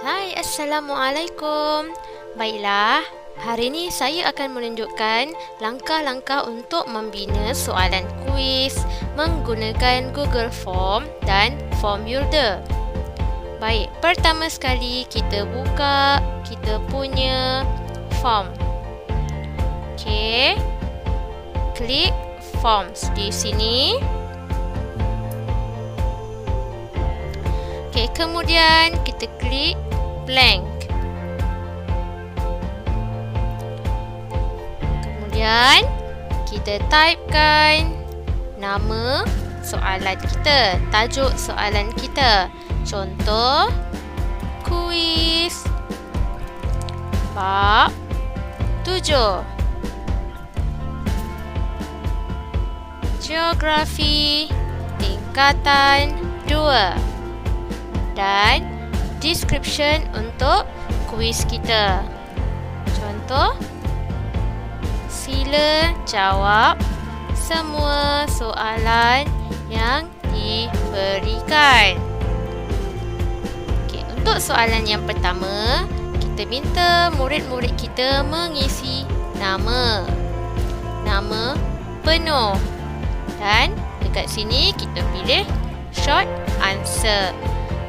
Hai, Assalamualaikum. Baiklah, hari ini saya akan menunjukkan langkah-langkah untuk membina soalan kuis menggunakan Google Form dan Form Builder. Baik, pertama sekali kita buka kita punya form. Okey. Klik Forms di sini. Okey, kemudian kita klik blank. Kemudian kita typekan nama soalan kita, tajuk soalan kita. Contoh, kuis bab 7. Geografi tingkatan 2. Dan description untuk kuis kita. Contoh, sila jawab semua soalan yang diberikan. Okey, untuk soalan yang pertama, kita minta murid-murid kita mengisi nama penuh. Dan dekat sini kita pilih short answer.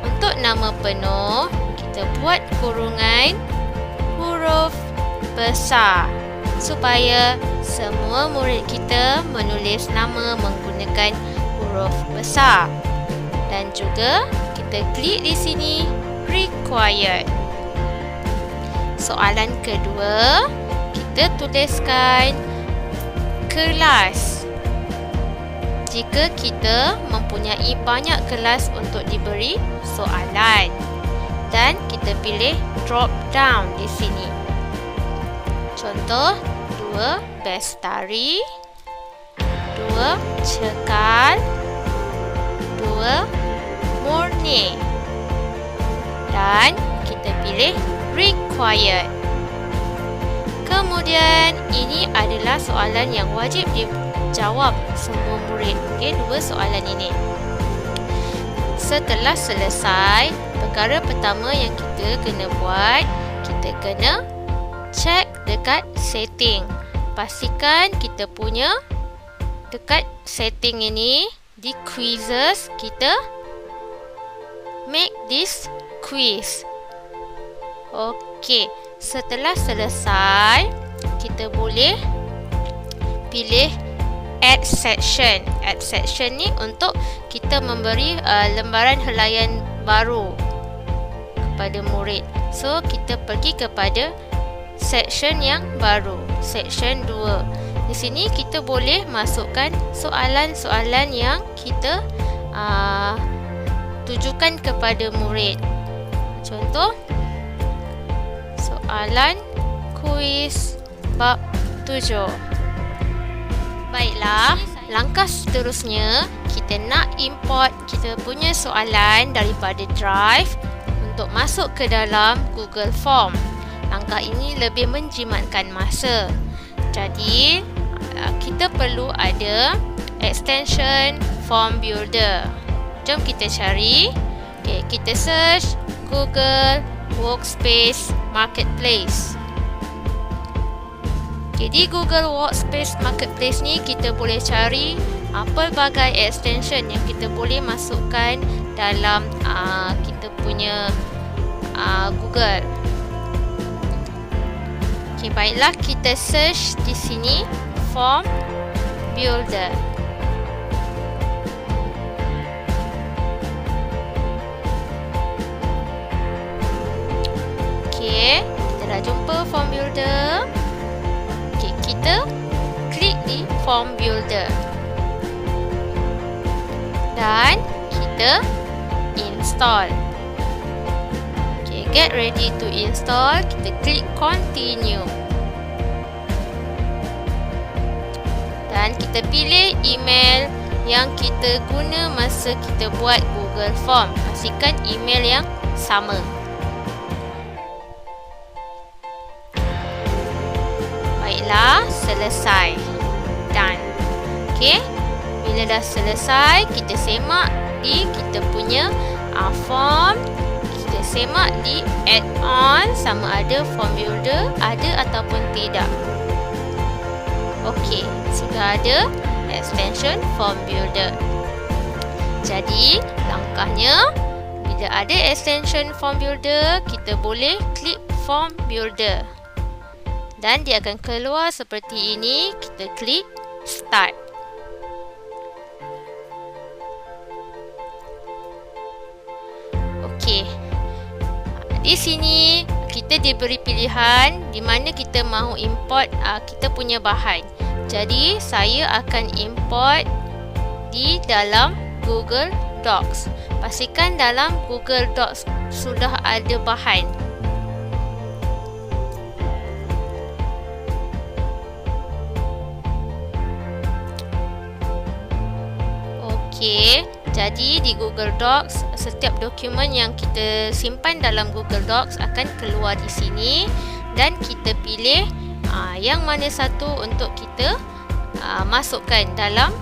Untuk nama penuh, kita buat kurungan huruf besar supaya semua murid kita menulis nama menggunakan huruf besar. Dan juga kita klik di sini required. Soalan kedua, kita tuliskan kelas. Jika kita mempunyai banyak kelas untuk diberi soalan, dan kita pilih drop down di sini. Contoh, 2 bestari, 2 cekal, 2 murni. Dan kita pilih required. Kemudian ini adalah soalan yang wajib dijawab semua murid. Okey, 2 soalan ini. Setelah selesai, perkara pertama yang kita kena buat, kita kena check dekat setting. Pastikan kita punya dekat setting ini di quizzes, kita make this quiz. Okey, setelah selesai, kita boleh pilih add section. Add section ni untuk kita memberi lembaran helaian baru kepada murid. So, kita pergi kepada section yang baru, section 2. Di sini kita boleh masukkan soalan-soalan yang kita tujukan kepada murid. Contoh, soalan kuis bab 7. Baiklah, langkah seterusnya kita nak import kita punya soalan daripada Drive untuk masuk ke dalam Google Form. Langkah ini lebih menjimatkan masa. Jadi, kita perlu ada extension Form Builder. Jom kita cari. Okay, kita search Google Workspace Marketplace. Di Google Workspace Marketplace ni kita boleh cari pelbagai extension yang kita boleh masukkan dalam kita punya Google. Okey, baiklah, kita search di sini Form Builder. Okey, kita dah jumpa Form Builder. Kita klik di Form Builder dan kita install. Okay, get ready to install. Kita klik continue dan kita pilih email yang kita guna masa kita buat Google Form. Pastikan email yang sama. Baiklah, selesai. Done. Okey. Bila dah selesai, kita semak di kita punya form. kita semak di add-on sama ada form builder ada ataupun tidak. Okey, sudah ada extension form builder. Jadi, langkahnya bila ada extension form builder, kita boleh klik form builder. Dan dia akan keluar seperti ini. Kita klik start. Okey. Di sini kita diberi pilihan di mana kita mahu import kita punya bahan. Jadi saya akan import di dalam Google Docs. Pastikan dalam Google Docs sudah ada bahan. Okey, jadi di Google Docs setiap dokumen yang kita simpan dalam Google Docs akan keluar di sini dan kita pilih yang mana satu untuk kita masukkan dalam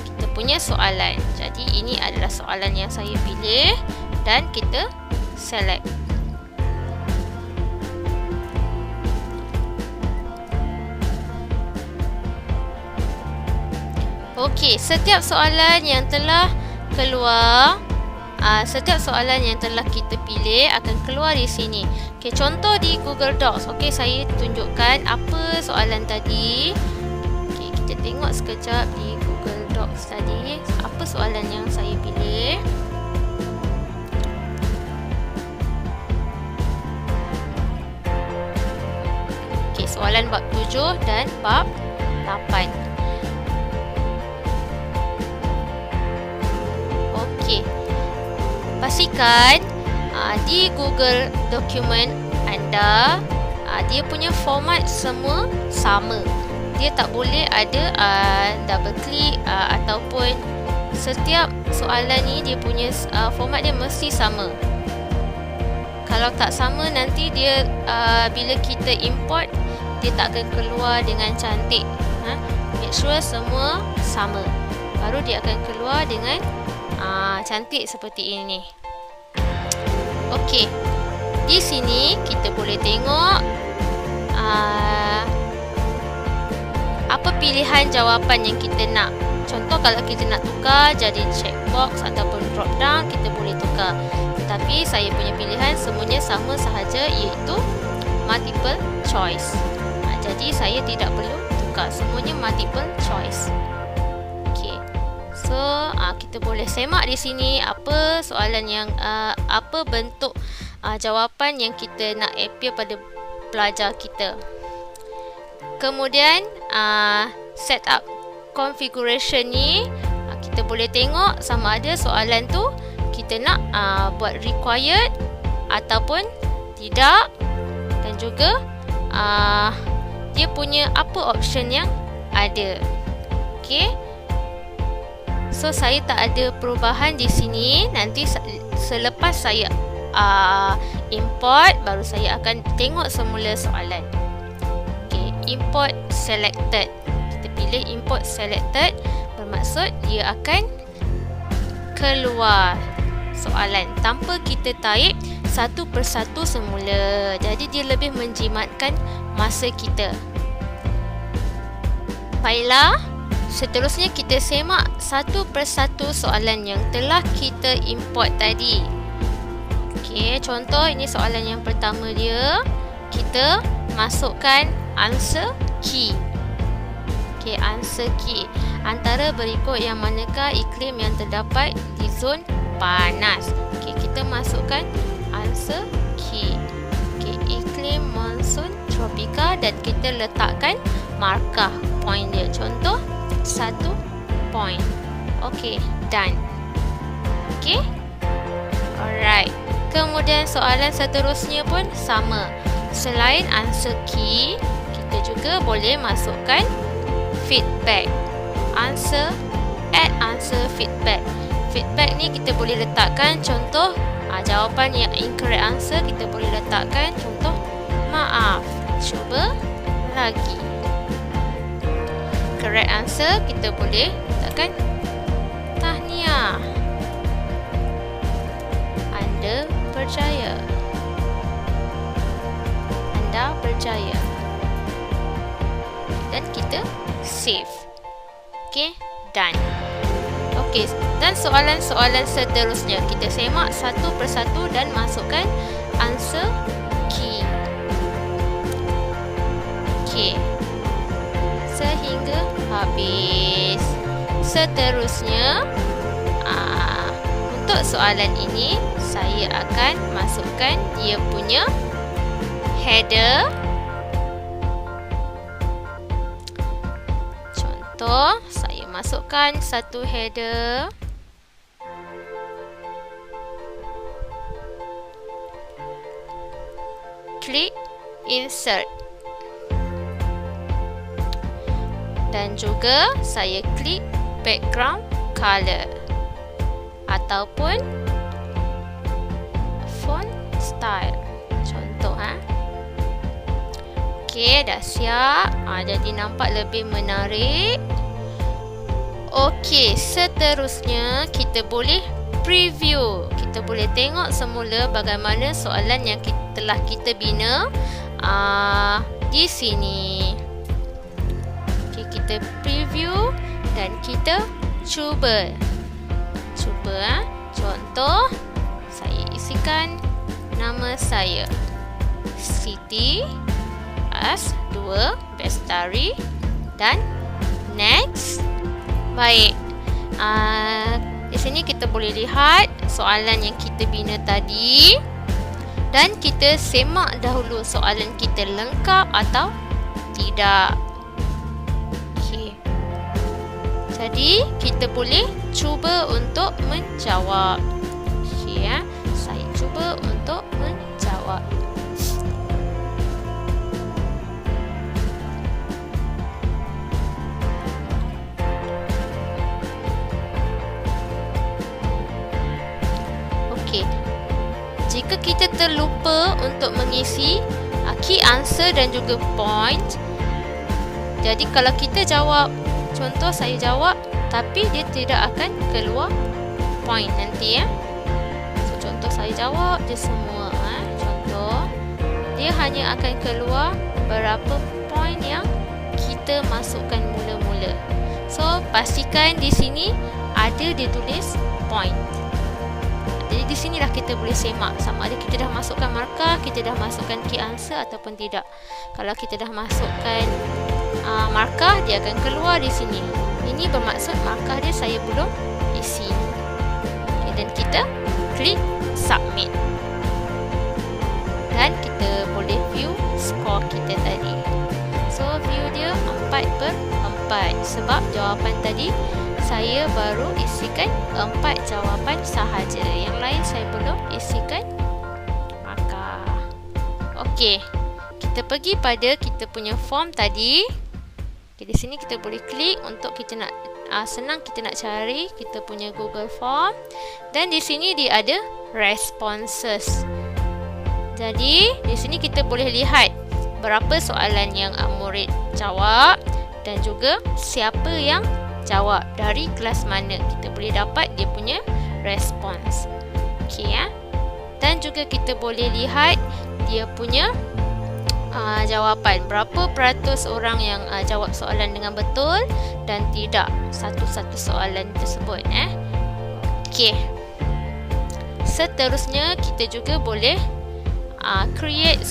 kita punya soalan. Jadi ini adalah soalan yang saya pilih dan kita select. Okey, setiap soalan yang telah keluar, setiap soalan yang telah kita pilih akan keluar di sini. Okey, contoh di Google Docs. Okey, saya tunjukkan apa soalan tadi. Okey, kita tengok sekejap di Google Docs tadi apa soalan yang saya pilih. Okey, soalan bab 7 dan bab 8. Okey, pastikan di Google dokumen anda dia punya format semua sama. Dia tak boleh ada double click ataupun setiap soalan ni dia punya format dia mesti sama. Kalau tak sama nanti dia bila kita import dia tak akan keluar dengan cantik. Make sure semua sama, baru dia akan keluar dengan cantik seperti ini. Okey, di sini kita boleh tengok apa pilihan jawapan yang kita nak. Contoh kalau kita nak tukar jadi checkbox ataupun drop down, kita boleh tukar. Tetapi saya punya pilihan semuanya sama sahaja, iaitu multiple choice. Jadi saya tidak perlu tukar, semuanya multiple choice. So, kita boleh semak di sini apa soalan yang apa bentuk jawapan yang kita nak appear pada pelajar kita. Kemudian setup configuration ni kita boleh tengok sama ada soalan tu kita nak buat required ataupun tidak, dan juga dia punya apa option yang ada. Okey. So saya tak ada perubahan di sini. Nanti selepas saya import, baru saya akan tengok semula soalan. Okay, import selected. Kita pilih import selected, bermaksud dia akan keluar soalan tanpa kita type satu persatu semula. Jadi dia lebih menjimatkan masa kita. Baiklah, seterusnya kita semak satu persatu soalan yang telah kita import tadi. Okey, contoh ini soalan yang pertama dia. Kita masukkan answer key. Okey, answer key. Antara berikut yang manakah iklim yang terdapat di zon panas? Okey, kita masukkan answer key. Okey, iklim monsun tropika, dan kita letakkan markah point dia. Contoh 1 point. Okey, done. Okey. Alright. Kemudian soalan seterusnya pun sama. Selain answer key, kita juga boleh masukkan feedback. Add answer feedback. Feedback ni kita boleh letakkan contoh jawapan yang incorrect answer, kita boleh letakkan contoh maaf, cuba lagi. Correct answer kita boleh letakkan tahniah, Anda berjaya. Anda berjaya. Dan kita save. Okey, done. Okey, dan soalan-soalan seterusnya kita semak satu persatu dan masukkan answer key. Okey. Sehingga habis. Seterusnya, untuk soalan ini saya akan masukkan dia punya header. Contoh, saya masukkan satu header. Klik insert. Dan juga saya klik background color ataupun font style. Contoh Okey, dah siap. Jadi nampak lebih menarik. Okey, seterusnya kita boleh preview. Kita boleh tengok semula bagaimana soalan yang telah kita bina di sini. Okey, kita preview dan kita cuba. Contoh, saya isikan nama saya Siti S2 Bestari dan next. Baik. Di sini kita boleh lihat soalan yang kita bina tadi dan kita semak dahulu soalan kita lengkap atau tidak. Okey. Jadi kita boleh cuba untuk menjawab. Okey saya cuba untuk menjawab. Okey. Jika kita terlupa untuk mengisi key answer dan juga point, jadi kalau kita jawab, contoh saya jawab tapi dia tidak akan keluar point nanti So contoh saya jawab je semua contoh, dia hanya akan keluar berapa point yang kita masukkan mula-mula. So pastikan di sini ada ditulis point. Jadi di sinilah kita boleh semak sama ada kita dah masukkan markah, kita dah masukkan key answer ataupun tidak. Kalau kita dah masukkan markah, dia akan keluar di sini. Ini bermaksud markah dia saya belum isi. Okay, dan kita klik submit. Dan kita boleh view skor kita tadi. So view dia 4/4 sebab jawapan tadi saya baru isikan 4 jawapan sahaja. Yang lain saya belum isikan markah. Okey. Kita pergi pada kita punya form tadi. Okay, di sini kita boleh klik untuk kita nak senang kita nak cari kita punya Google Form. Dan di sini dia ada responses. Jadi di sini kita boleh lihat berapa soalan yang murid jawab dan juga siapa yang jawab, dari kelas mana. Kita boleh dapat dia punya respons. Okey Dan juga kita boleh lihat dia punya jawapan, berapa peratus orang yang jawab soalan dengan betul dan tidak satu-satu soalan tersebut Okey. Seterusnya kita juga boleh create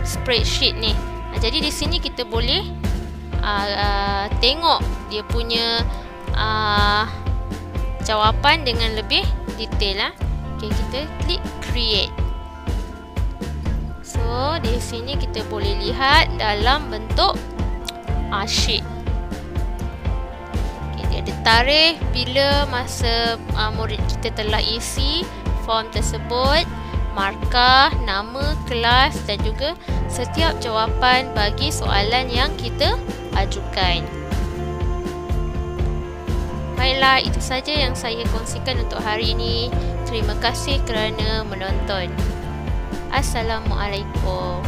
spreadsheet ni. Jadi di sini kita boleh tengok dia punya jawapan dengan lebih detail Okey, kita klik create. So, di sini kita boleh lihat dalam bentuk sheet. Okay, dia ada tarikh bila masa murid kita telah isi form tersebut, markah, nama, kelas dan juga setiap jawapan bagi soalan yang kita ajukan. Baiklah, itu saja yang saya kongsikan untuk hari ini. Terima kasih kerana menonton. Assalamualaikum.